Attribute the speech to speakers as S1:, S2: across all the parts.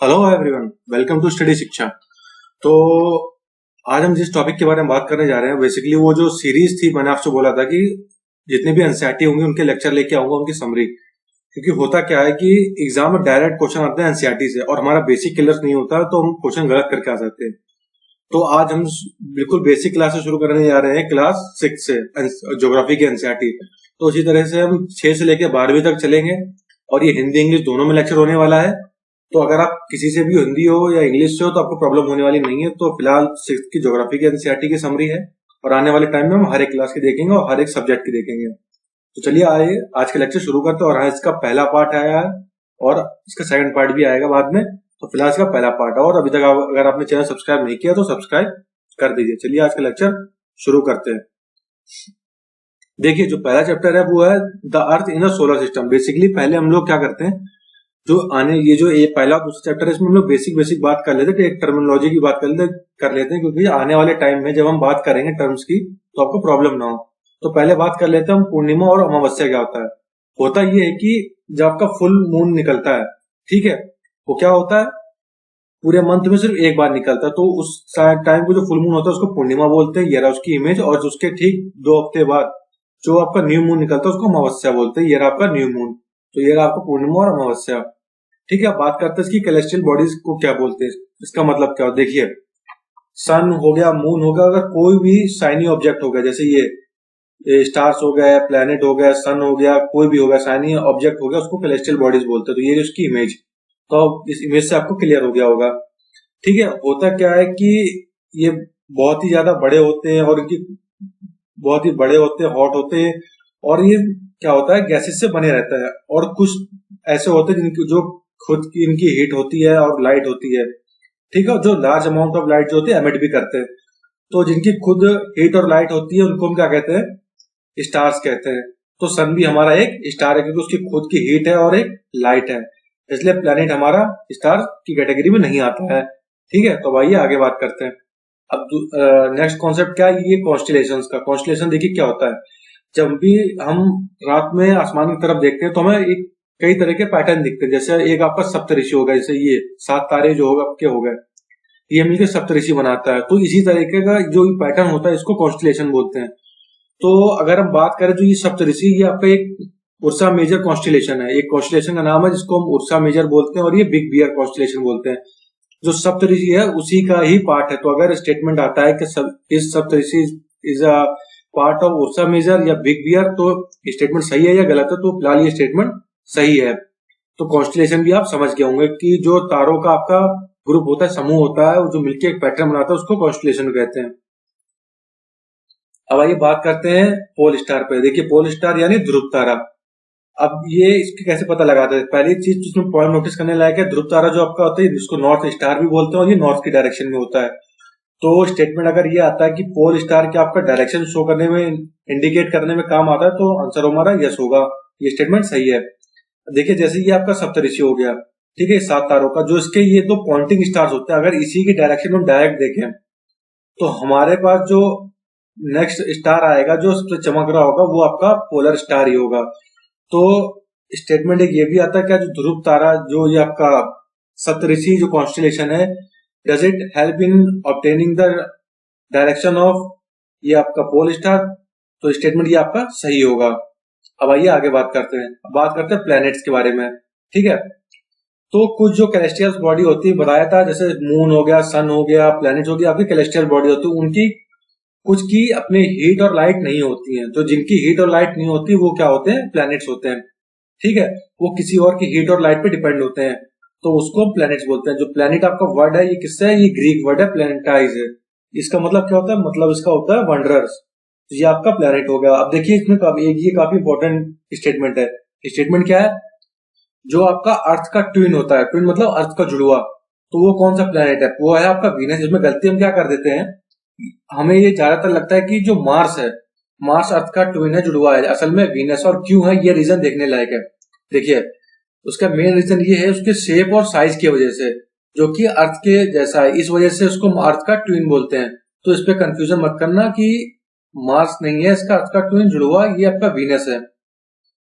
S1: Hello everyone, welcome to study Shiksha. तो आज हम जिस टॉपिक के बारे में बात करने जा रहे हैं, बेसिकली वो जो सीरीज थी, मैंने आपसे बोला था कि जितने भी एनसीईआरटी होंगे उनके लेक्चर लेके आऊंगा, उनकी समरी। क्योंकि होता क्या है कि एग्जाम में डायरेक्ट क्वेश्चन आते हैं एनसीईआरटी से और हमारा बेसिक क्लियर नहीं होता, तो हम क्वेश्चन गलत करके आ जाते हैं। तो आज हम बिल्कुल बेसिक क्लास से शुरू करने जा रहे हैं, क्लास 6 से, ज्योग्राफी की एनसीईआरटी। तो उसी तरह से हम 6 से लेकर 12वीं तक चलेंगे और ये हिंदी इंग्लिश दोनों में लेक्चर होने वाला है। तो अगर आप किसी से भी हिंदी हो या इंग्लिश से हो तो आपको प्रॉब्लम होने वाली नहीं है। तो फिलहाल 6 की ज्योग्राफी की एनसीईआरटी की समरी है और आने वाले टाइम में हम हर एक क्लास की देखेंगे और हर एक सब्जेक्ट की देखेंगे। तो चलिए आइए आज का लेक्चर शुरू करते हैं। और हाँ, इसका पहला पार्ट आया है और इसका सेकंड पार्ट भी आएगा बाद में। तो फिलहाल इसका पहला पार्ट है और अभी तक अगर आपने चैनल सब्सक्राइब नहीं किया तो सब्सक्राइब कर दीजिए। चलिए आज का लेक्चर शुरू करते हैं। देखिए, जो पहला चैप्टर है वो है the earth in the solar system. Basically पहले हम लोग क्या करते हैं, जो आने ये जो ये पहला दूसरा चैप्टर है इसमें हम लोग बेसिक बात कर लेते हैं, एक टर्मिनोलॉजी की बात कर लेते हैं, क्योंकि आने वाले टाइम में जब हम बात करेंगे टर्म्स की तो आपको प्रॉब्लम ना हो। तो पहले बात कर लेते हैं हम पूर्णिमा और अमावस्या क्या होता है। होता ये है कि जब आपका फुल मून निकलता है, ठीक है, वो क्या होता है, पूरे मंथ में सिर्फ एक बार निकलता है, तो उस टाइम को जो फुल मून होता है उसको पूर्णिमा बोलते हैं, ये रहा उसकी इमेज। और उसके ठीक 2 हफ्ते बाद जो आपका न्यू मून निकलता है उसको अमावस्या बोलते हैं, ये रहा आपका न्यू मून। तो ये रहा आपका पूर्णिमा और अमावस्या। ठीक है, अब बात करते हैं इसकी कैलेस्ट्रियल बॉडीज को क्या बोलते हैं, इसका मतलब क्या हो। देखिए, सन हो गया, मून हो गया, अगर कोई भी शाइनी ऑब्जेक्ट हो गया, जैसे ये स्टार्स हो गया, प्लेनेट हो गया, सन हो गया, कोई भी हो गया शाइनी ऑब्जेक्ट हो गया, उसको कैलेस्ट्रियल बॉडीज बोलते हैं। तो ये उसकी इमेज, तो इस इमेज से आपको क्लियर हो गया होगा। ठीक है, होता क्या है कि ये बहुत ही ज्यादा बड़े होते हैं और इनकी बहुत ही बड़े होते हैं, हॉट होते हैं, और ये क्या होता है, गैसेस से बने रहता है। और कुछ ऐसे होते हैं जिनकी जो खुद की इनकी हीट होती है और लाइट होती है। ठीक है, जो लार्ज अमाउंट ऑफ लाइट जो होती है एमिट भी करते हैं। तो जिनकी खुद हीट और लाइट होती है उनको हम क्या कहते हैं, स्टार्स कहते हैं। तो सन भी हमारा एक स्टार है, क्योंकि उसकी खुद की हीट है और एक लाइट है, इसलिए प्लेनेट हमारा स्टार की कैटेगरी में नहीं आता है। ठीक है, तो आइए आगे बात करते हैं। अब नेक्स्ट कॉन्सेप्ट क्या है, ये कॉन्स्टिलेशंस का। कॉन्स्टिलेशन देखिए क्या होता है, जब भी हम रात में आसमान की तरफ देखते हैं तो हमें एक कई तरह के पैटर्न दिखते हैं। जैसे एक आपका सप्तऋषि होगा, जैसे ये 7 तारे जो होगा आपके हो गए, ये मिलकर सप्तऋषि बनाता है। तो इसी तरीके का जो पैटर्न होता है इसको कॉन्स्टिलेशन बोलते हैं। तो अगर हम बात करें, जो ये सप्तऋषि, ये आपका एक उर्सा मेजर कॉन्स्टिलेशन है। एक कॉन्स्टिलेशन का नाम है जिसको हम उर्सा मेजर बोलते हैं, और ये बिग बियर कॉन्स्टिलेशन बोलते हैं। जो सप्तऋषि है उसी का ही पार्ट है। तो अगर स्टेटमेंट आता है कि इस Saptarishi is a part of Ursa Major या बिग बियर, तो स्टेटमेंट सही है या गलत है। तो फिलहाल ये स्टेटमेंट सही है। तो कॉन्स्टिलेशन भी आप समझ गए होंगे कि जो तारों का आपका ग्रुप होता है, समूह होता है, जो मिलकर एक पैटर्न बनाता है उसको कॉन्स्टिलेशन कहते हैं। अब आइए बात करते हैं पोल स्टार पे। देखिए, पोल स्टार यानी ध्रुव तारा। अब ये इसके कैसे पता लगाते हैं, पहली चीज जिसमें पॉइंट नोटिस करने लायक है, ध्रुव तारा जो आपका होता है जिसको नॉर्थ स्टार भी बोलते हैं और ये नॉर्थ की डायरेक्शन में होता है। तो स्टेटमेंट अगर ये आता है कि पोल स्टार के आपका डायरेक्शन शो करने में, इंडिकेट करने में काम आता है, तो आंसर हमारा यस होगा, ये स्टेटमेंट सही है। देखिए, जैसे ये आपका सप्तऋषि हो गया, ठीक है, 7 तारों का, जो इसके ये 2 पॉइंटिंग स्टार्स होते हैं, अगर इसी की डायरेक्शन में डायरेक्ट देखें तो हमारे पास जो नेक्स्ट स्टार आएगा जो सबसे चमक रहा होगा वो आपका पोलर स्टार ही होगा। तो स्टेटमेंट एक ये भी आता है क्या, जो ध्रुव तारा जो ये आपका सप्तऋषि जो कॉन्स्टिलेशन है, does it help in obtaining the direction of ये आपका पोल स्टार। तो स्टेटमेंट ये आपका सही होगा। अब आइए आगे बात करते हैं। बात करते हैं प्लैनेट्स के बारे में। ठीक है, तो कुछ जो कैलेस्ट्रियल बॉडी होती है, बताया था, जैसे मून हो गया, सन हो गया, प्लैनेट हो गया, आपकी कैलेस्ट्रियल बॉडी होती है, उनकी कुछ की अपने हीट और लाइट नहीं होती है। तो जिनकी हीट और लाइट नहीं होती वो क्या होते हैं, प्लैनेट्स होते हैं। ठीक है, वो किसी और की हीट और लाइट पे डिपेंड होते हैं, तो उसको प्लैनेट्स बोलते हैं। जो प्लैनेट आपका वर्ड है ये किससे है, ये ग्रीक वर्ड है, प्लैनेटाइज है। इसका मतलब क्या होता है, मतलब इसका होता है वंडरर्स। तो ये आपका प्लैनेट हो गया। अब देखिए, इसमें ये काफी इंपॉर्टेंट स्टेटमेंट है। स्टेटमेंट क्या है, जो आपका अर्थ का ट्विन होता है, ट्विन मतलब अर्थ का जुड़वा, तो वो कौन सा प्लैनेट है, वो है आपका वीनस। इसमें गलती हम क्या कर देते हैं, हमें ये ज्यादातर लगता है कि जो मार्स है, मार्स अर्थ का ट्विन है, जुड़वा है, असल में वीनस। और क्यों है, ये रीजन देखने लायक है। देखिए, उसका मेन रीजन ये है उसके शेप और साइज की वजह से, जो कि अर्थ के जैसा है, इस वजह से उसको अर्थ का ट्विन बोलते हैं। तो इस पे कंफ्यूजन मत करना कि मार्स नहीं है इसका अर्थ का ट्विन, जुड़वा ये आपका वीनस है।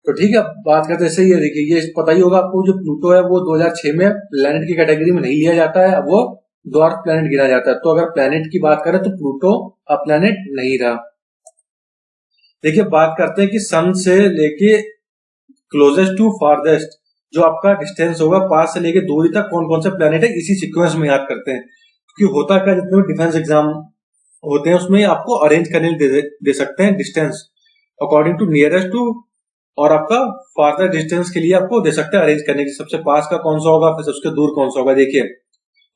S1: तो ठीक है, बात करते हैं ये देखिए, ये पता ही होगा आपको, जो प्लूटो है वो 2006 में प्लेनेट की कैटेगरी में नहीं लिया जाता है, वो ड्वार्फ प्लेनेट गिना जाता है। तो अगर प्लेनेट की बात करें तो प्लूटो अब प्लेनेट नहीं रहा। देखिए बात करते हैं कि सन से लेके क्लोजेस्ट टू फारदेस्ट जो आपका डिस्टेंस होगा, पास से लेके दूरी तक कौन कौन से प्लेनेट है, इसी सीक्वेंस में याद करते हैं। क्योंकि होता क्या, जितने भी डिफेंस एग्जाम होते हैं उसमें आपको अरेंज करने दे सकते हैं distance according to nearest to, और आपका फार्दर डिस्टेंस के लिए आपको दे सकते हैं अरेंज करने की, सबसे पास का कौन सा होगा फिर सबसे दूर कौन सा होगा। देखिए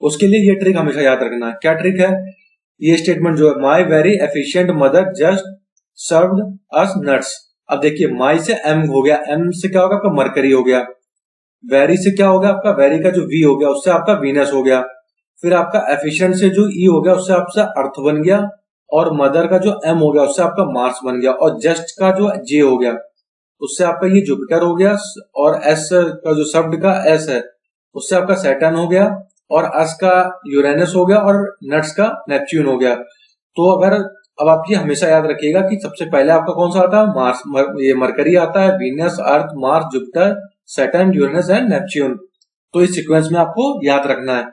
S1: उसके लिए ये ट्रिक हमेशा याद रखना है। क्या ट्रिक है, ये स्टेटमेंट जो है, my very efficient mother just served us nuts. अब देखिए माई से एम हो गया, एम से क्या होगा आपका मरकरी हो गया, वेरी से क्या हो गया आपका, वेरी का जो वी हो गया उससे आपका वीनस हो गया, फिर आपका एफिशिएंट से जो ई हो गया उससे आपका अर्थ बन गया, और मदर का जो एम हो गया उससे आपका मार्स बन गया, और जस्ट का जो जे हो गया उससे आपका ये जुपिटर हो गया, और एस का जो शब्द का एस है उससे आपका सैटर्न हो गया, और अस का यूरेनस हो गया, और नट्स का नेपच्यून हो गया। तो अगर अब आप ये हमेशा याद रखिएगा कि सबसे पहले आपका कौन सा आता है, मार्स, ये मरकरी आता है, Venus, earth, Mars, Jupiter, Saturn, Uranus and Neptune. तो इस सीक्वेंस में आपको याद रखना है।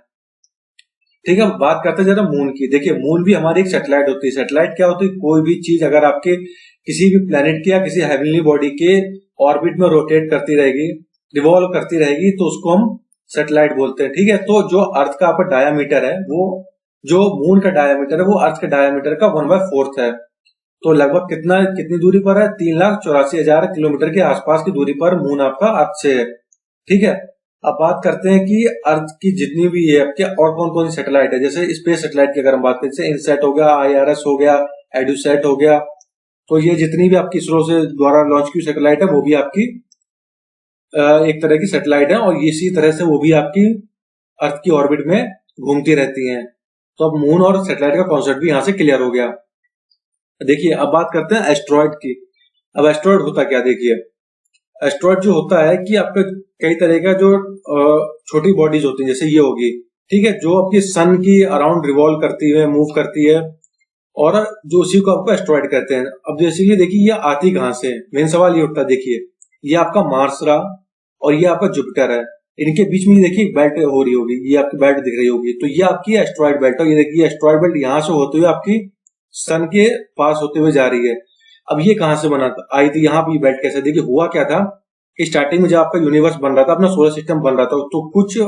S1: ठीक है, बात करते हैं जरा मून की। देखिए मून भी हमारी एक सैटेलाइट होती है। सैटेलाइट क्या होती है, कोई भी चीज अगर आपके किसी भी प्लेनेट की या किसी हेवनली बॉडी के ऑर्बिट में रोटेट करती रहेगी, रिवॉल्व करती रहेगी, तो उसको हम सैटेलाइट बोलते हैं। ठीक है, तो जो अर्थ का आपका डायामीटर है, वो जो मून का डायामीटर है वो अर्थ के डायामीटर का 1/4 है। तो लगभग कितनी दूरी पर है, 3,84,000 किलोमीटर के आसपास की दूरी पर मून आपका अर्थ से है। ठीक है, अब बात करते हैं कि अर्थ की जितनी भी है आपके और कौन कौन सी सैटेलाइट है। जैसे स्पेस सैटेलाइट की अगर हम बात करें, जैसे इनसैट हो गया, IRS हो गया, एडुसैट हो गया, तो ये जितनी भी आपकी इसरो से द्वारा लॉन्च की सैटेलाइट है वो भी आपकी एक तरह की सैटेलाइट है, और इसी तरह से वो भी आपकी अर्थ की ऑर्बिट में घूमती रहती हैं। तो अब मून और सैटेलाइट का कॉन्सेप्ट भी यहां से क्लियर हो गया। देखिए अब बात करते हैं एस्ट्रॉइड की। अब एस्ट्रॉइड होता क्या, देखिए एस्ट्रॉइड जो होता है कि आपके कई तरह का जो छोटी बॉडीज होती है, जैसे ये होगी, ठीक है, जो आपकी सन की अराउंड रिवॉल्व करती है, मूव करती है, और जो उसी को आपको एस्ट्रॉइड कहते हैं। अब जैसे ये देखिए ये आती कहां से, मेन सवाल ये उठता है। देखिए ये आपका मार्स रहा और ये आपका जुपिटर है, इनके बीच में देखिए बेल्ट हो रही होगी, ये आपकी बेल्ट दिख रही होगी, तो ये आपकी एस्ट्रॉइड बेल्ट है। ये देखिए एस्ट्रॉइड बेल्ट यहां से होते हुए आपकी सन के पास होते हुए जा रही है। अब ये कहां से बना था, आई थी यहाँ पे बेल्ट कैसे, देखिए हुआ क्या था कि स्टार्टिंग में जब आपका यूनिवर्स बन रहा था, अपना सोलर सिस्टम बन रहा था, तो कुछ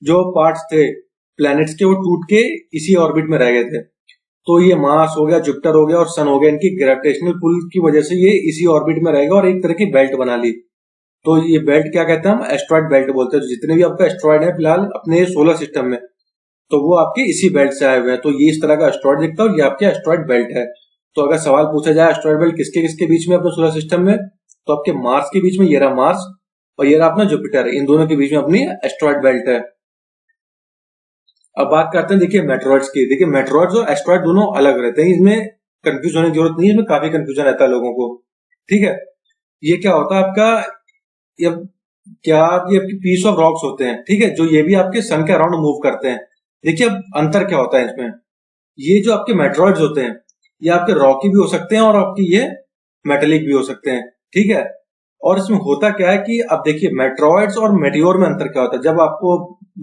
S1: जो पार्ट्स थे प्लैनेट्स के वो टूट के इसी ऑर्बिट में रह गए थे। तो ये मार्स हो गया, जुपिटर हो गया और सन हो गया, इनकी ग्रेविटेशनल पुल की वजह से ये इसी ऑर्बिट में रहेगा और एक तरह की बेल्ट बना ली। तो ये बेल्ट क्या कहते हैं, हम एस्ट्रॉइड बेल्ट बोलते हैं। तो जितने भी आपका एस्ट्रॉइड है फिलहाल अपने सोलर सिस्टम में, तो वो आपके इसी बेल्ट से आए हुए हैं। तो ये इस तरह का एस्ट्रॉइड दिखता है और ये आपके एस्ट्रॉइड बेल्ट है। तो अगर सवाल पूछा जाए एस्ट्रॉइड बेल्ट किसके किसके बीच में अपने सोलर सिस्टम में, तो आपके मार्स के बीच में ये रहा मार्स, और ये रहा अपना जुपिटर, इन दोनों के बीच में अपनी एस्ट्रॉइड बेल्ट है। अब बात करते हैं देखिए मेट्रॉइड्स की। देखिए मेट्रॉइड्स और एस्ट्रॉइड दोनों अलग रहते हैं, इसमें कंफ्यूज होने की जरूरत नहीं है, इसमें काफी कंफ्यूजन रहता है लोगों को। ठीक है, ये क्या होता है आपका, ये क्या, ये पीस ऑफ रॉक्स होते हैं, ठीक है, जो ये भी आपके सन के अराउंड मूव करते हैं। देखिए अब अंतर क्या होता है इसमें, ये जो आपके मेट्रॉइड्स होते हैं ये आपके रॉकी भी हो सकते हैं और आपकी ये मेटेलिक भी हो सकते हैं। ठीक है, और इसमें होता क्या है कि अब देखिए मेट्रॉइड्स और मेटियोर में अंतर क्या होता है। जब आपको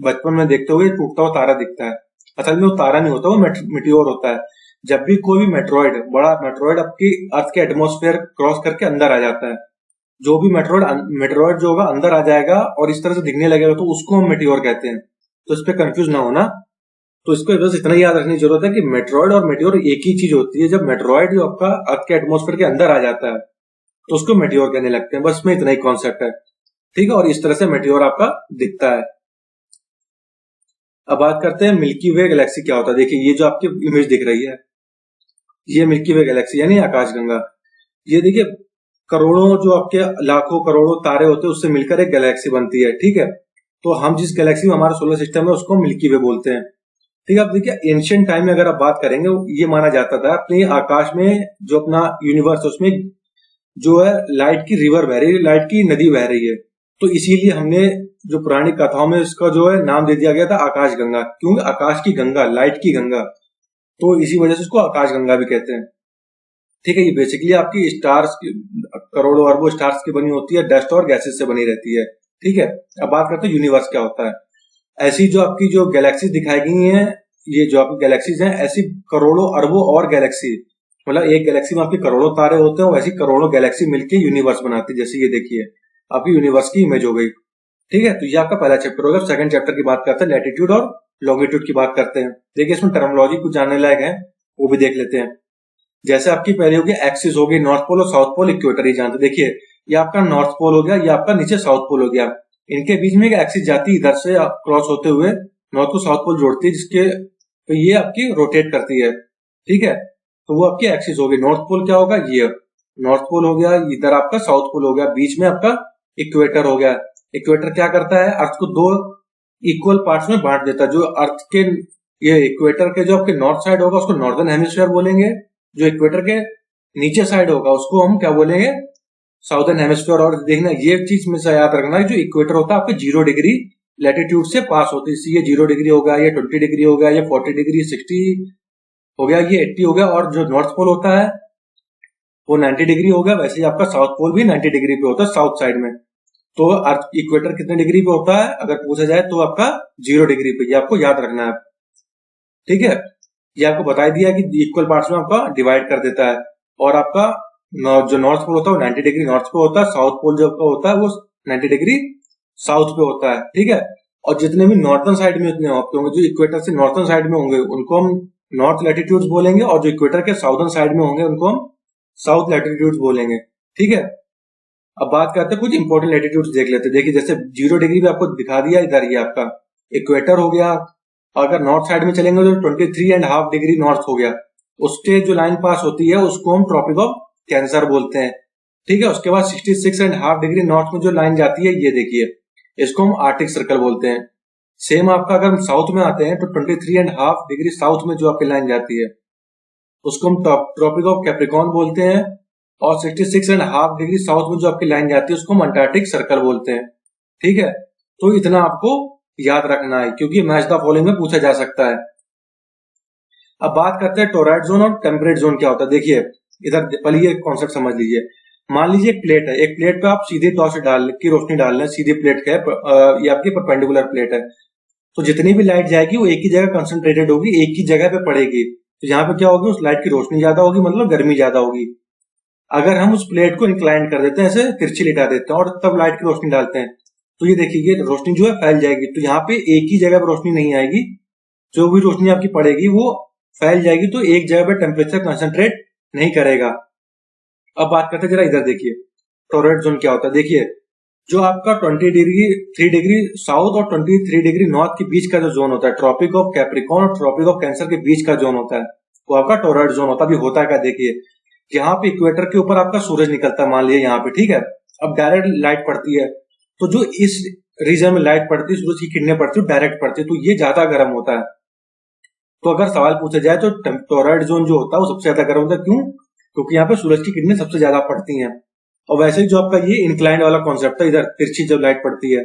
S1: बचपन में देखते हुए टूटता हुआ तारा दिखता है, असल में वो तारा नहीं होता, वो मेटियोर होता है। जब भी कोई भी मेट्रॉइड, बड़ा मेट्रॉइड आपकी अर्थ के एटमॉस्फेयर क्रॉस करके अंदर आ जाता है, जो भी मेट्रॉइड जो होगा अंदर आ जाएगा और इस तरह से दिखने लगेगा, तो उसको हम मेटियोर कहते हैं। तो इस पर कंफ्यूज ना होना। तो इसको बस इतना याद रखने की जरूरत है कि मेट्रॉइड और मेटियोर एक ही चीज होती है। जब मेट्रॉइड जो आपका अर्थ के एटमॉस्फेयर के अंदर आ जाता है तो उसको मेटियोर कहने लगते हैं। बस में इतना ही कॉन्सेप्ट है। ठीक है, और इस तरह से मेटियोर आपका दिखता है। अब बात करते हैं मिल्की वे गैलेक्सी क्या होता है। देखिए ये जो आपकी इमेज दिख रही है, ये मिल्की वे गैलेक्सी यानी आकाशगंगा। ये देखिए करोड़ों, जो आपके लाखों करोड़ों तारे होते हैं उससे मिलकर एक गैलेक्सी बनती है। ठीक है, तो हम जिस गैलेक्सी में हमारा सोलर सिस्टम है उसको मिल्की वे बोलते हैं। ठीक है, अब देखिए एंशियंट टाइम में अगर आप बात करेंगे, ये माना जाता था अपने आकाश में जो अपना यूनिवर्स है उसमें जो है लाइट की रिवर बह रही है, लाइट की नदी बह रही है। तो इसीलिए हमने जो पुरानी कथाओं में इसका जो है नाम दे दिया गया था आकाश गंगा, क्योंकि आकाश की गंगा, लाइट की गंगा, तो इसी वजह से इसको आकाश गंगा भी कहते हैं। ठीक है, ये बेसिकली आपकी स्टार्स करोड़ों अरबों स्टार्स की बनी होती है, डस्ट और गैसेस से बनी रहती है। ठीक है, अब बात करते हैं यूनिवर्स क्या होता है। ऐसी जो आपकी जो गैलेक्सीज दिखाई गई हैं, ये जो आपकी गैलेक्सीज हैं, ऐसी करोड़ों अरबों और गैलेक्सी, मतलब एक गैलेक्सी में आपके करोड़ों तारे होते हैं, वैसी करोड़ों गैलेक्सी मिलकर यूनिवर्स बनाती है। जैसे ये देखिए आपकी यूनिवर्स की इमेज हो गई। ठीक है, तो ये आपका पहला चैप्टर होगा। सेकंड चैप्टर की बात करते हैं, लैटिट्यूड और लॉन्गिट्यूड की बात करते हैं। देखिए इसमें टर्मिनोलॉजी कुछ जानने लायक है, वो भी देख लेते हैं। जैसे आपकी पहले होगी एक्सिस होगी, नॉर्थ पोल और साउथ पोल, इक्वेटर ही जानते। देखिए ये आपका नॉर्थ पोल हो गया, ये आपका नीचे साउथ पोल हो गया। इनके बीच में एक एक्सिस जाती है, इधर से क्रॉस होते हुए नॉर्थ को साउथ पोल जोड़ती है, जिसके तो ये आपकी रोटेट करती है। ठीक है, तो वो आपकी एक्सिस होगी। नॉर्थ पोल क्या होगा, ये नॉर्थ पोल हो गया, इधर आपका साउथ पोल हो गया, बीच में आपका इक्वेटर हो गया। इक्वेटर क्या करता है, अर्थ को दो इक्वल पार्ट्स में बांट देता है। जो अर्थ के ये इक्वेटर के जो आपके नॉर्थ साइड होगा उसको नॉर्दर्न हेमिस्फीयर बोलेंगे, जो इक्वेटर के नीचे साइड होगा उसको हम क्या बोलेंगे, साउदर्न हेमिस्फीयर। और देखना ये चीज में से याद रखना है, जो इक्वेटर होता है आपके 0 डिग्री लैटिट्यूड से पास होती है। ये 0 डिग्री हो गया, ये 20 डिग्री हो गया, ये 40 डिग्री, 60 हो गया, ये 80 हो गया। और जो नॉर्थ पोल होता है वो 90 डिग्री हो गया। वैसे ही आपका साउथ पोल भी 90 डिग्री पे होता है साउथ साइड में। तो अर्थ इक्वेटर कितने डिग्री पे होता है अगर पूछा जाए तो आपका 0 डिग्री पे, ये आपको याद रखना है। ठीक है, ये आपको बता दिया कि इक्वल पार्ट्स में आपका डिवाइड कर देता है। और आपका जो नॉर्थ पोल होता है वो 90 डिग्री नॉर्थ पे होता है, साउथ पोल जो आपका होता है वो 90 डिग्री साउथ पे होता है। ठीक है, और जितने भी नॉर्थन साइड में उतने आपके होंगे, जो इक्वेटर से नॉर्थन साइड में होंगे उनको हम नॉर्थ लैटिट्यूड्स बोलेंगे, और जो इक्वेटर के साउथर्न साइड में होंगे उनको हम साउथ लैटिट्यूड्स बोलेंगे। ठीक है, अब बात करते हैं कुछ इंपॉर्टेंट लैटिट्यूड्स देख लेते हैं। देखिए जैसे 0 डिग्री पे आपको दिखा दिया, इधर ये आपका इक्वेटर हो गया। अगर नॉर्थ साइड में चलेंगे तो 23.5 डिग्री नॉर्थ हो गया। उसके जो लाइन पास होती है उसको हम ट्रॉपिक ऑफ कैंसर बोलते हैं। ठीक है, उसके बाद 66.5 डिग्री नॉर्थ में जो लाइन जाती है ये देखिए, इसको हम आर्टिक सर्कल बोलते हैं। सेम आपका अगर हम साउथ में आते हैं तो 23.5 डिग्री साउथ में जो आपकी लाइन जाती है उसको हम ट्रॉपिक ऑफ कैप्रिकॉर्न बोलते हैं। और 66.5 डिग्री साउथ में जो आपकी लाइन जाती है उसको हम अंटार्कटिक सर्कल बोलते हैं। ठीक है, तो इतना आपको याद रखना है क्योंकि मैच द फॉलोइंग में पूछा जा सकता है। अब बात करते हैं टोरॉइड जोन और टेम्परेट जोन क्या होता है। देखिए इधर पहले ये कॉन्सेप्ट समझ लीजिए। मान लीजिए एक प्लेट है, एक प्लेट पे आप सीधे तौर से रोशनी डाल रहे हैं, सीधी प्लेट है, ये आपकी परपेंडिकुलर प्लेट है। तो जितनी भी लाइट जाएगी वो एक ही जगह कंसंट्रेटेड होगी, एक ही जगह पे पड़ेगी। तो यहाँ पे क्या होगी, उस लाइट की रोशनी ज्यादा होगी, मतलब गर्मी ज्यादा होगी। अगर हम उस प्लेट को इंक्लाइन कर देते हैं, ऐसे तिरछी लिटा देते हैं और तब लाइट की रोशनी डालते हैं, तो ये देखिए ये रोशनी जो है फैल जाएगी। तो यहाँ पे एक ही जगह पर रोशनी नहीं आएगी, जो भी रोशनी आपकी पड़ेगी वो फैल जाएगी, तो एक जगह पे टेम्परेचर कंसंट्रेट नहीं करेगा। अब बात करते हैं जरा इधर देखिए टोरॉइड जोन क्या होता है। देखिए जो आपका 3 डिग्री साउथ और 23 डिग्री नॉर्थ के बीच का जो जोन होता है, ट्रॉपिक ऑफ कैप्रिकॉर्न और ट्रॉपिक ऑफ कैंसर के बीच का जोन होता है, वो आपका टोरॉइड जोन होता है। अभी होता है क्या, देखिए यहाँ पे इक्वेटर के ऊपर आपका सूरज निकलता है, मान लिया यहाँ पे। ठीक है, अब डायरेक्ट लाइट पड़ती है, तो जो इस रीजन में लाइट पड़ती है, सूरज की किरणें पड़ती है, डायरेक्ट पड़ती है, तो ये ज्यादा गर्म होता है। तो अगर सवाल पूछा जाए तो टोरॉइड जोन जो होता है वो सबसे ज्यादा गर्म होता है। क्यों? क्योंकि यहाँ पे सूरज की किरणें सबसे ज्यादा पड़ती हैं। और वैसे ही जो आपका ये इंक्लाइंड वाला कॉन्सेप्ट है, इधर तिरछी जब लाइट पड़ती है,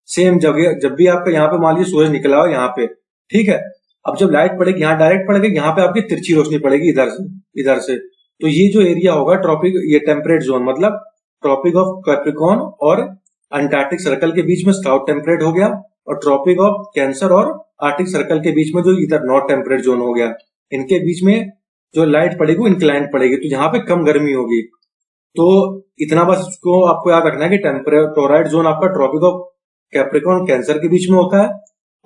S1: सेम जगह जब भी आपका यहाँ पे मान लीजिए सूरज निकला हो यहाँ पे, ठीक है, अब जब लाइट पड़ेगी यहाँ डायरेक्ट पड़ेगी, यहाँ पे आपकी तिरछी रोशनी पड़ेगी इधर से। तो ये जो एरिया होगा ट्रॉपिक, ये टेम्परेट जोन, मतलब ट्रॉपिक ऑफ कैप्रिकॉर्न और अंटार्कटिक सर्कल के बीच में साउथ टेम्परेट हो गया, और ट्रॉपिक ऑफ कैंसर और आर्टिक सर्कल के बीच में जो इधर नॉर्थ टेम्परेट जोन हो गया। इनके बीच में जो लाइट पड़ेगी वो इंक्लाइंड पड़ेगी, तो यहाँ पे कम गर्मी होगी। तो इतना बस इसको आपको याद रखना है कि टोरॉइड जोन आपका ट्रॉपिक ऑफ कैप्रिकॉर्न कैंसर के बीच में होता है,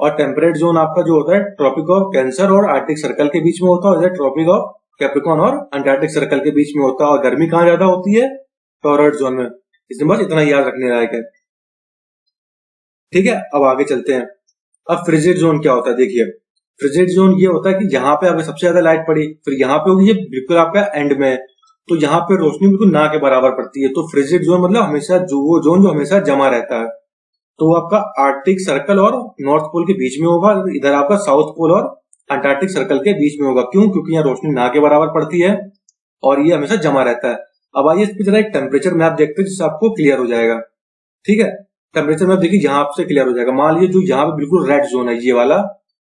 S1: और टेम्परेट जोन आपका जो होता है ट्रॉपिक ऑफ कैंसर और आर्टिक सर्कल के बीच में होता है, और ट्रॉपिक ऑफ कैप्रिकॉर्न और अंटार्कटिक सर्कल के बीच में होता है। और गर्मी कहाँ ज्यादा होती है, टोरॉइड जोन में। इसमें बस इतना याद रखने लायक है। ठीक है, अब आगे चलते हैं। अब फ्रिजिड जोन क्या होता है। देखिए फ्रिजिड जोन ये होता है कि यहाँ पे आपको सबसे ज्यादा लाइट पड़ी, फिर यहाँ पे होगी, ये बिल्कुल आपका एंड में, तो यहाँ पे रोशनी बिल्कुल ना के बराबर पड़ती है। तो फ्रिजिड जोन मतलब हमेशा जो वो जोन जो हमेशा जमा रहता है, तो वो आपका आर्कटिक सर्कल और नॉर्थ पोल के बीच में होगा, इधर आपका साउथ पोल और अंटार्कटिक सर्कल के बीच में होगा। क्यों? क्योंकि यहाँ रोशनी ना के बराबर पड़ती है और ये हमेशा जमा रहता है। अब आइए इस पर जरा एक टेम्परेचर मैप देखते हैं जिससे आपको क्लियर हो जाएगा। ठीक है, टेम्परेचर मैप देखिए यहाँ से क्लियर हो जाएगा। मान लीजिए जो यहाँ पे बिल्कुल रेड जोन है, ये वाला,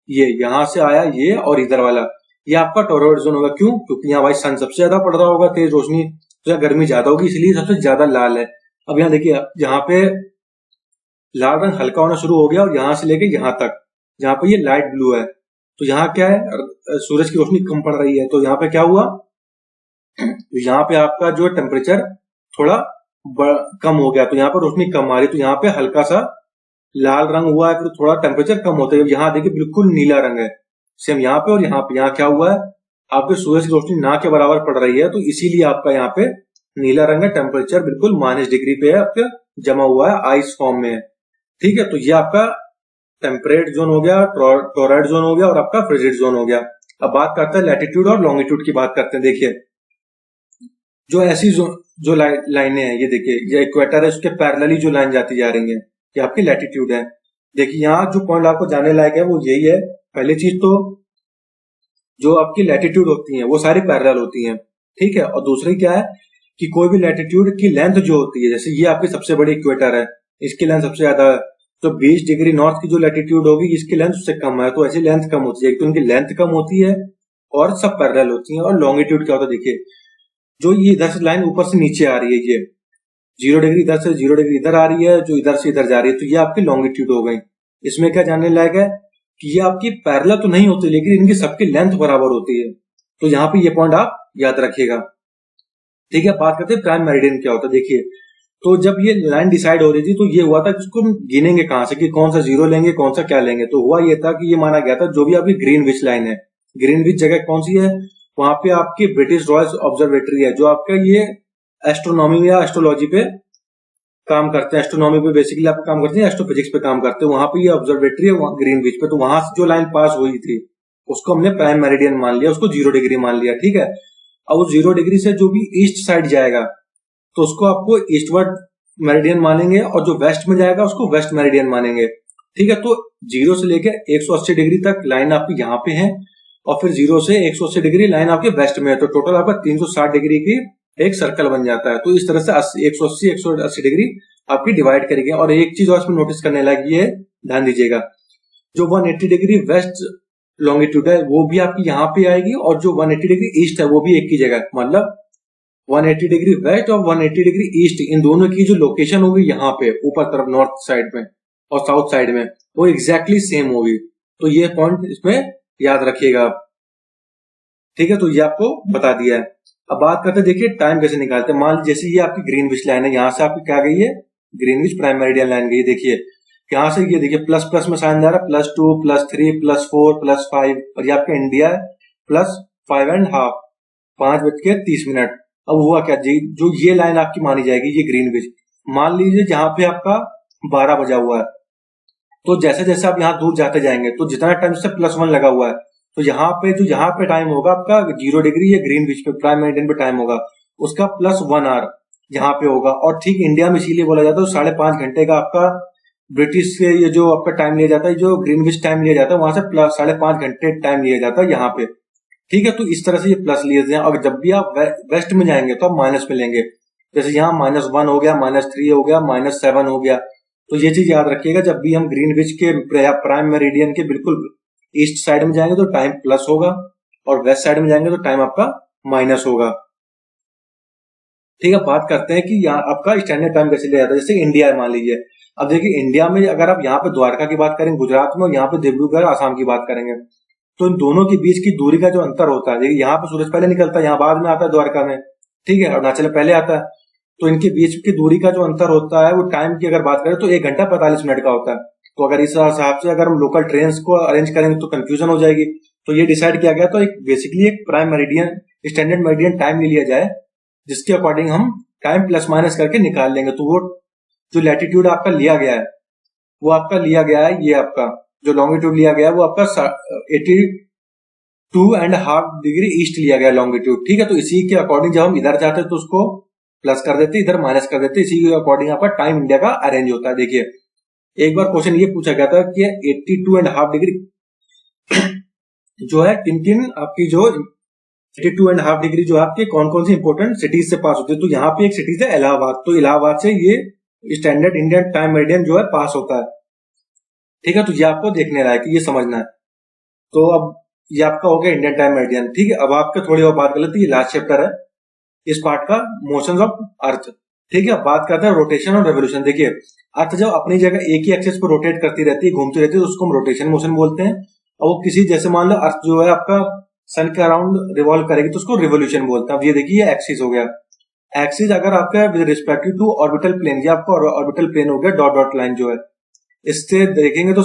S1: ये यहाँ से आया ये, और इधर वाला ये आपका टॉरॉइड जोन होगा। क्यों? क्योंकि यहाँ भाई सन सबसे ज्यादा पड़ रहा होगा, तेज रोशनी, तो यहाँ गर्मी ज्यादा होगी, इसलिए सबसे ज्यादा लाल है। अब यहाँ देखिए, यहाँ पे लाल रंग हल्का होना शुरू हो गया और यहाँ से लेके यहाँ तक जहाँ पे ये लाइट ब्लू है, तो यहाँ क्या है, सूरज की रोशनी कम पड़ रही है, तो यहाँ पे क्या हुआ, यहाँ पे आपका जो टेम्परेचर थोड़ा कम हो गया, तो यहाँ पे रोशनी कम आ रही, तो यहाँ पे हल्का सा लाल रंग हुआ है, फिर थोड़ा टेम्परेचर कम होता है। यहाँ देखिए बिल्कुल नीला रंग है, सेम यहाँ पे और यहाँ पे। यहाँ क्या हुआ है, आपके सूरज की रोशनी ना के बराबर पड़ रही है, तो इसीलिए आपका यहाँ पे नीला रंग है, टेम्परेचर बिल्कुल -डिग्री पे है, आपका जमा हुआ है, आइस फॉर्म में है। ठीक है, तो ये आपका टेम्परेट जोन हो गया, टॉरॉइड जोन हो गया और आपका फ्रिजिड जोन हो गया। अब बात करते हैं लैटिट्यूड और लॉन्गिट्यूड की बात करते हैं। देखिए, जो ऐसी जो लाइनें हैं, ये देखिए, ये इक्वेटर है, उसके पैरेलली जो लाइन जाती जा रही है, ये आपकी लैटिट्यूड है। देखिए, यहाँ जो पॉइंट आपको जाने लायक है वो यही है। पहली चीज तो जो आपकी लैटिट्यूड होती है वो सारी पैरेलल होती है, ठीक है। और दूसरी क्या है कि कोई भी लैटिट्यूड की लेंथ जो होती है, जैसे ये आपकी सबसे बड़ी इक्वेटर है, इसकी लेंथ सबसे ज्यादा है, तो 20 डिग्री नॉर्थ की जो लैटिट्यूड होगी, इसकी लेंथ उससे कम है, तो ऐसी लेंथ कम होती है। एक तो उनकी लेंथ कम होती है और सब पैरेलल होती है। और लॉन्गिट्यूड क्या होता है, देखिए, जो ये इधर से लाइन ऊपर से नीचे आ रही है, ये 0 डिग्री इधर से 0 डिग्री इधर आ रही है, जो इधर से इधर जा रही है, तो ये आपकी लॉन्गिट्यूड हो गई। इसमें क्या जानने लायक है कि ये आपकी पैरेलल तो नहीं होती, लेकिन इनकी सबकी लेंथ बराबर होती है, तो यहाँ पे ये पॉइंट आप याद रखिएगा। ठीक है, बात करते हैं प्राइम मेरिडियन क्या होता है। देखिए, तो जब ये लाइन डिसाइड हो रही थी, तो ये हुआ था कि उसको हम गिनेंगे कहां से, कि कौन सा जीरो लेंगे, कौन सा क्या लेंगे। तो हुआ ये था कि ये माना गया था, जो भी आपकी ग्रीनविच लाइन है, ग्रीनविच जगह कौन सी है, वहां पे आपकी ब्रिटिश रॉयल ऑब्जर्वेटरी है, जो आपका ये एस्ट्रोनॉमी या एस्ट्रोलॉजी पे काम करते हैं, एस्ट्रोनॉमी पे बेसिकली आप काम करते हैं, एस्ट्रोफिजिक्स पे काम करते हैं। वहां पे ये ऑब्जर्वेटरी है ग्रीनविच पे, तो वहां से जो लाइन पास हुई थी उसको हमने प्राइम मेरिडियन मान लिया, उसको 0 डिग्री मान लिया। ठीक है, अब उस 0 डिग्री से जो भी ईस्ट साइड जाएगा तो उसको आपको ईस्टवर्ड मेरिडियन मानेंगे, और जो वेस्ट में जाएगा उसको वेस्ट मेरिडियन मानेंगे। ठीक है, तो 0 से लेकर 180 डिग्री तक लाइन आपकी यहाँ पे है, और फिर 0 से 180 डिग्री लाइन आपके वेस्ट में है, तो टोटल आपका 360 डिग्री की एक सर्कल बन जाता है। तो इस तरह से 180 डिग्री आपकी डिवाइड करेंगे। और एक चीज और इसमें नोटिस करने लगी है, ध्यान दीजिएगा, जो 180 डिग्री वेस्ट लॉन्गिट्यूड है वो भी आपकी यहाँ पे आएगी, और जो 180 डिग्री ईस्ट है वो भी एक की जगह, मतलब 180 डिग्री वेस्ट और 180 डिग्री ईस्ट, इन दोनों की जो लोकेशन होगी यहाँ पे ऊपर तरफ नॉर्थ साइड में और साउथ साइड में, वो एग्जैक्टली सेम होगी। तो ये पॉइंट इसमें याद रखिएगा आप। ठीक है, तो ये आपको बता दिया है। अब बात करते हैं, देखिए टाइम कैसे निकालते हैं। मान लीजिए जैसे ये आपकी ग्रीनविच लाइन है, यहाँ से आपकी क्या गई है, ग्रीनविच प्राइम मेरिडियन लाइन गई। देखिए यहाँ से ये देखिए प्लस प्लस में साइन जा रहा है, +2 +3 +4 +5, और ये आपका इंडिया है +5.5, 5:30। अब हुआ क्या जी, जो ये लाइन आपकी मानी जाएगी, ये ग्रीनविच, मान लीजिए जहां पे आपका 12 बजा हुआ है, तो जैसे जैसे आप यहाँ दूर जाते जाएंगे तो जितना टाइम से +1 लगा हुआ है, तो यहाँ पे जो यहाँ पे टाइम होगा आपका 0 डिग्री, ये ग्रीनविच पे प्राइम मेरिडियन पे टाइम होगा, उसका +1 आवर यहाँ पे होगा। और ठीक इंडिया में इसीलिए बोला जाता है 5.5 घंटे का आपका ब्रिटिश से ये जो आपका टाइम लिया जाता है, जो ग्रीनविच टाइम लिया जाता है, वहां से 5.5 घंटे टाइम लिया जाता है यहाँ पे। ठीक है, तो इस तरह से ये प्लस लिए हैं। और जब भी आप वेस्ट में जाएंगे तो आप माइनस में लेंगे, जैसे यहाँ -1 हो गया, -3 हो गया, -7 हो गया। तो ये चीज याद रखिएगा, जब भी हम ग्रीनविच के प्राइम मेरिडियन के बिल्कुल ईस्ट साइड में जाएंगे तो टाइम प्लस होगा, और वेस्ट साइड में जाएंगे तो टाइम आपका माइनस होगा। ठीक है, बात करते हैं कि यहाँ आपका स्टैंडर्ड टाइम कैसे लिया जाता है। जैसे इंडिया मान लीजिए, अब देखिए इंडिया में अगर आप यहाँ पे द्वारका की बात करें गुजरात में, और यहाँ पे डिब्रूगढ़ आसाम की बात करेंगे, तो इन दोनों के बीच की दूरी का जो अंतर होता है, देखिए यहाँ पे सूरज पहले निकलता है, यहाँ बाद में आता है द्वारका में, ठीक है, अरुणाचल पहले आता है, तो इनके बीच की दूरी का जो अंतर होता है वो टाइम की अगर बात करें तो 1 घंटा 45 मिनट का होता है। तो अगर इस हिसाब से अगर हम लोकल ट्रेन को अरेंज करेंगे तो कंफ्यूजन हो जाएगी। तो ये डिसाइड किया गया, तो एक बेसिकली एक prime meridian standard meridian time ले लिया जाए, जिसके अकॉर्डिंग हम टाइम प्लस माइनस करके निकाल लेंगे। तो वो जो लैटिट्यूड आपका लिया गया है, वो आपका लिया गया है, ये आपका जो लॉन्गिट्यूड लिया गया है वो आपका 82.5 डिग्री ईस्ट लिया गया लॉन्गिट्यूड। ठीक है, तो इसी के अकॉर्डिंग जब हम इधर जाते हैं तो उसको प्लस कर देते, इधर माइनस कर देते, इसी के अकॉर्डिंग आपका टाइम इंडिया का अरेंज होता है। देखिए एक बार क्वेश्चन ये पूछा गया था कि 82.5 डिग्री जो है किन किन आपकी जो 82.5 डिग्री जो आपके कौन कौन सी इंपोर्टेंट सिटीज से पास होती है। तो यहाँ पे एक सिटीज है इलाहाबाद, तो इलाहाबाद से ये स्टैंडर्ड इंडियन टाइम मेरिडियन जो है पास होता है। ठीक है, तो ये आपको देखने रहा है कि ये समझना है। तो अब ये आपका हो गया इंडियन टाइम मेरिडियन। ठीक है, अब आपका थोड़ी और बात कर लेते हैं, ये लास्ट चैप्टर है इस पार्ट का, मोशंस ऑफ अर्थ। ठीक है, अब बात करते हैं रोटेशन और रेवोल्यूशन। देखिए, अर्थ जब अपनी जगह एक ही एक्सिस पर रोटेट करती रहती है, घूमती रहती है, तो उसको हम रोटेशन मोशन बोलते हैं। और वो किसी, जैसे मान लो अर्थ जो है आपका सन के अराउंड रिवॉल्व करेगी, तो उसको रिवोल्यूशन बोलते हैं। अब ये देखिए, ये एक्सिस हो गया। एक्सिस अगर आपका with respect to orbital plane, ये आपका ऑर्बिटल प्लेन हो गया, डॉट डॉट लाइन जो है, इससे देखेंगे तो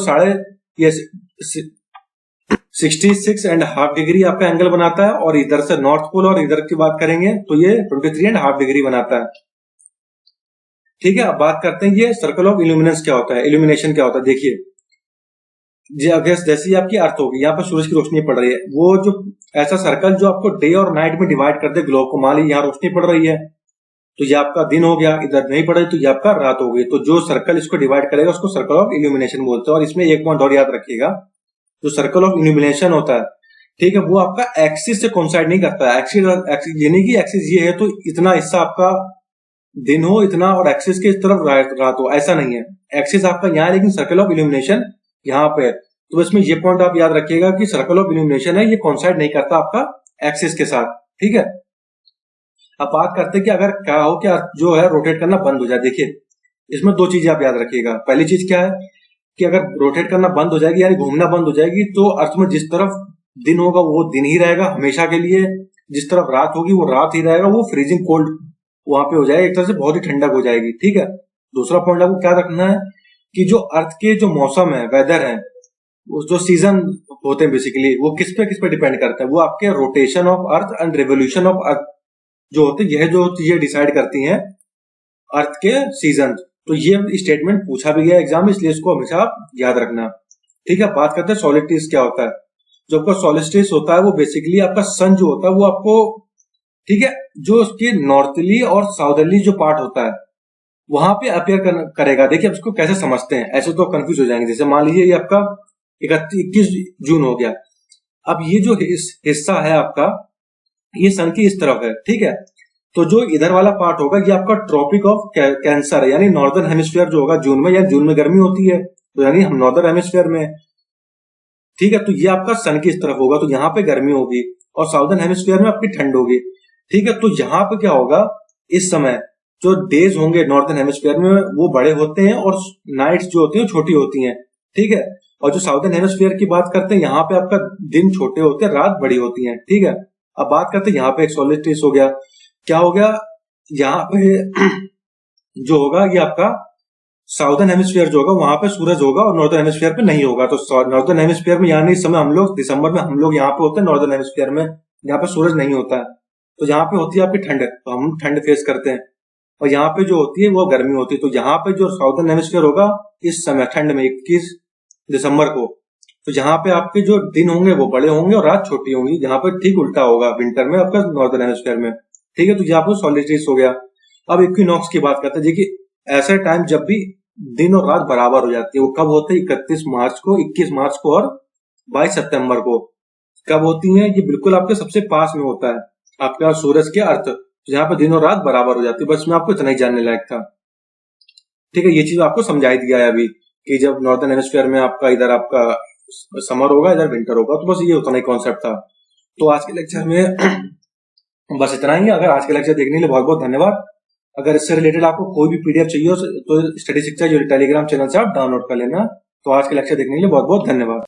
S1: 66.5 डिग्री आपका एंगल बनाता है। और इधर से नॉर्थ पोल और इधर की बात करेंगे तो ये 23.5 डिग्री बनाता है। ठीक है, अब बात करते हैं ये सर्कल ऑफ इल्यूमिनेशन क्या होता है, इल्यूमिनेशन क्या होता है। देखिए, जैसे आपकी अर्थ होगी, यहाँ पर सूरज की रोशनी पड़ रही है, वो जो ऐसा सर्कल जो आपको डे और नाइट में डिवाइड कर दे ग्लोब को, मान लीजिए यहाँ रोशनी पड़ रही है तो ये आपका दिन हो गया, इधर नहीं पड़ रही तो ये आपका रात हो गई। तो जो सर्कल इसको डिवाइड करेगा उसको सर्कल ऑफ इल्यूमिनेशन बोलते हैं। और इसमें एक पॉइंट और याद रखिएगा, जो सर्कल ऑफ इल्यूमिनेशन होता है, ठीक है, वो आपका एक्सिस से कोइंसाइड नहीं करता है। एक्सिस यानी कि एक्सिस ये है तो इतना हिस्सा आपका दिन हो इतना, और एक्सिस के इस तरफ रात हो, ऐसा नहीं है। एक्सिस आपका यहाँ है लेकिन सर्कल ऑफ इल्यूमिनेशन यहाँ पे है। तो इसमें ये पॉइंट आप याद रखिएगा कि सर्कल ऑफ इल्यूमिनेशन है, ये कोइंसाइड नहीं करता आपका एक्सिस के साथ। ठीक है, अब बात करते हैं कि अगर क्या हो, क्या जो है रोटेट करना बंद हो जाए। देखिए, इसमें दो चीजें आप याद रखिएगा। पहली चीज क्या है कि अगर रोटेट करना बंद हो जाएगी, यानी घूमना बंद हो जाएगी, तो अर्थ में जिस तरफ दिन होगा वो दिन ही रहेगा हमेशा के लिए, जिस तरफ रात होगी वो रात ही रहेगा, वो फ्रीजिंग कोल्ड वहां पे हो जाएगा, एक तरह से बहुत ही ठंडक हो जाएगी। ठीक है, दूसरा पॉइंट आपको क्या रखना है कि जो अर्थ के जो मौसम है, वेदर है, जो सीजन होते हैं बेसिकली, वो किस पे डिपेंड करते हैं, वो आपके rotation of earth and revolution of earth जो होते हैं, यह जो चीजें डिसाइड करती हैं अर्थ के सीजन। तो ये स्टेटमेंट पूछा भी गया एग्जाम में, इसलिए इसको हमेशा आप याद रखना। ठीक है, बात करते हैं सोलिस्टिस क्या होता है। जो आपका सोलिस्टिस होता है वो बेसिकली आपका सन जो होता है वो आपको, ठीक है, जो उसके नॉर्थली और साउदर्ली जो पार्ट होता है वहां पे अपियर करेगा। देखिए, अब इसको कैसे समझते हैं, ऐसे तो कंफ्यूज हो जाएंगे। जैसे मान लीजिए ये आपका 21 जून हो गया, अब ये जो हिस्सा है आपका, ये सन की इस तरफ है। ठीक है, तो जो इधर वाला पार्ट होगा ये आपका ट्रॉपिक ऑफ कैंसर है, यानी नॉर्दर्न हेमिस्फीयर जो होगा जून में, या जून में गर्मी होती है तो यानी हम नॉर्दर्न हेमिस्फीयर में। ठीक है, तो ये आपका सन की इस तरफ होगा, तो यहाँ पे गर्मी होगी, और साउदर्न हेमिस्फीयर में आपकी ठंड होगी। ठीक है, तो यहाँ पे क्या होगा, इस समय जो डेज होंगे नॉर्दर्न हेमिस्फीयर में वो बड़े होते हैं, और नाइट्स जो होती है छोटी होती हैं। ठीक है, और जो साउदर्न हेमिस्फीयर की बात करते हैं, यहाँ पे आपका दिन छोटे होते हैं, रात बड़ी होती है। ठीक है, अब बात करते हैं यहाँ पे एक सोलिस्टिस हो गया। क्या हो गया, यहाँ पे जो होगा ये आपका साउदर्न हेमिस्फीयर जो होगा वहां पे सूरज होगा, और नॉर्दर्न हेमिस्फीयर पे नहीं होगा। तो नॉर्दर्न हेमिस्फीयर में, यानी इस समय हम लोग दिसंबर में हम लोग यहाँ पे होते हैं, नॉर्दर्न हेमिस्फीयर में यहाँ पे सूरज नहीं होता है, तो यहाँ पे होती है आपकी ठंड, तो हम ठंड फेस करते हैं। और यहाँ पे जो होती है वो गर्मी होती है। तो यहाँ पे जो साउदर्न हेमिस्फीयर होगा इस समय ठंड में 21 दिसंबर को, तो यहाँ पे आपके जो दिन होंगे वो बड़े होंगे और रात छोटी होंगी। यहाँ पे ठीक उल्टा होगा विंटर में आपका नॉर्दर्न हेमिस्फीयर में। ठीक है, तो यहाँ पे सोलिस्टिस हो गया। अब इक्विनॉक्स की बात करते हैं। देखिए, ऐसा टाइम जब भी दिन और रात बराबर हो जाती है, वो कब होते हैं, 31 मार्च को, 21 मार्च को और 22 सितंबर को। कब होती है, ये बिल्कुल आपके सबसे पास में होता है आपका सूरज के अर्थ, जहां पे दिन और रात बराबर हो जाती है। बस मैं आपको इतना ही जानने लायक था। ठीक है, ये चीज आपको समझाई दिया है अभी कि जब नॉर्दर्न हेमिस्फीयर में आपका इधर आपका समर होगा, इधर विंटर होगा, तो बस ये उतना ही कॉन्सेप्ट था। तो आज के लेक्चर में बस इतना ही। अगर आज के लेक्चर देखने के लिए बहुत बहुत धन्यवाद। अगर इससे रिलेटेड आपको कोई भी पीडीएफ चाहिए हो तो स्टडी शिक्षा जो टेलीग्राम चैनल से आप डाउनलोड कर लेना। तो आज के लेक्चर देखने के लिए बहुत बहुत धन्यवाद।